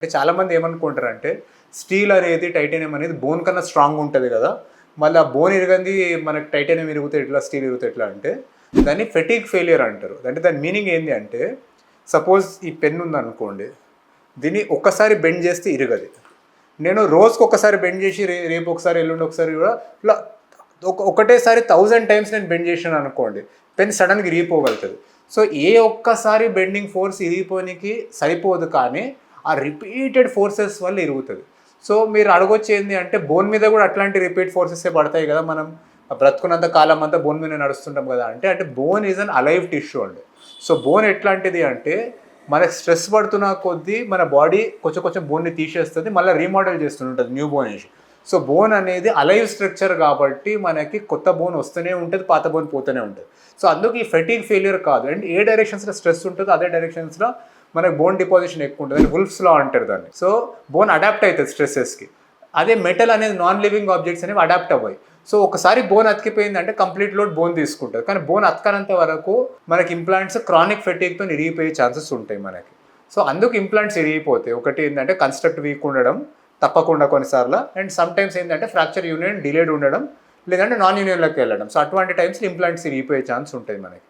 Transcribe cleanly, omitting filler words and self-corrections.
అంటే చాలామంది ఏమనుకుంటారంటే స్టీల్ అనేది టైటానియం అనేది బోన్ కన్నా స్ట్రాంగ్ ఉంటుంది కదా, మళ్ళీ ఆ బోన్ ఇరగంది మనకి టైటానియం ఇరుగుతే ఎట్లా, స్టీల్ ఇరుగుతే ఎట్లా అంటే దాన్ని ఫెటిగ్ ఫెయిలియర్ అంటారు. అంటే దాని మీనింగ్ ఏంటి అంటే, సపోజ్ ఈ పెన్ ఉందనుకోండి, దీన్ని ఒక్కసారి బెండ్ చేస్తే ఇరగది. నేను రోజుకి ఒకసారి బెండ్ చేసి రేపు ఒకసారి ఎల్లుండి ఒకసారి కూడా ఇట్లా ఒకటేసారి 1000 టైమ్స్ నేను బెండ్ చేసాను అనుకోండి, పెన్ సడన్గా ఇరిగిపోగలుగుతుంది. సో ఏ ఒక్కసారి బెండింగ్ ఫోర్స్ ఇరిగిపోనికి సరిపోదు, కానీ ఆ రిపీటెడ్ ఫోర్సెస్ వల్ల ఇరుగుతుంది. సో మీరు అడగొచ్చు ఏంటి అంటే, బోన్ మీద కూడా అట్లాంటి రిపీట్ ఫోర్సెసే పడతాయి కదా, మనం బ్రతుకున్నంత కాలం అంతా బోన్ మీద నడుస్తుంటాం కదా అంటే bone is an alive tissue అండి. సో బోన్ ఎట్లాంటిది అంటే, మనకు స్ట్రెస్ పడుతున్న కొద్దీ మన బాడీ కొంచెం కొంచెం బోన్ని తీసేస్తుంది, మళ్ళీ రీమోడల్ చేస్తుంటుంది న్యూ బోన్ వేసి. సో బోన్ అనేది అలైవ్ స్ట్రక్చర్ కాబట్టి మనకి కొత్త బోన్ వస్తూనే ఉంటుంది, పాత బోన్ పోతూనే ఉంటుంది. సో అందుకు ఈ ఫెటిగ్ ఫెయిలియర్ కాదు. అండ్ ఏ డైరెక్షన్స్లో స్ట్రెస్ ఉంటుందో అదే డైరెక్షన్స్లో మనకు బోన్ డిపాజిషన్ ఎక్కువ ఉంటుంది. అది వుల్ఫ్స్ లా అంటారు దాన్ని. సో బోన్ అడాప్ట్ అవుతుంది స్ట్రెస్సెస్కి. అదే మెటల్ అనేది నాన్ లివింగ్ ఆబ్జెక్ట్స్ అనేవి అడాప్ట్ అవ్వాయి. సో ఒకసారి బోన్ అతికిపోయిందంటే కంప్లీట్ లోడ్ బోన్ తీసుకుంటుంది, కానీ బోన్ అతకనంత వరకు మనకి ఇంప్లాంట్స్ క్రానిక్ ఫెటిగ్తో ఇరిగిపోయే ఛాన్సెస్ ఉంటాయి మనకి. సో అందుకు ఇంప్లాంట్స్ ఇరిగిపోతాయి. ఒకటి ఏంటంటే కన్స్ట్రక్ట్ వీక్ ఉండడం తప్పకుండా కొన్నిసార్లు, అండ్ సమ్ టైమ్స్ ఏంటంటే ఫ్రాక్చర్ యూనియన్ డిలేడ్ ఉండడం, లేదంటే నాన్ యూనియన్లోకి వెళ్ళడం. సో అటువంటి టైమ్స్లో ఇంప్లాంట్స్ ఇరిగిపోయే ఛాన్స్ ఉంటాయి మనకి.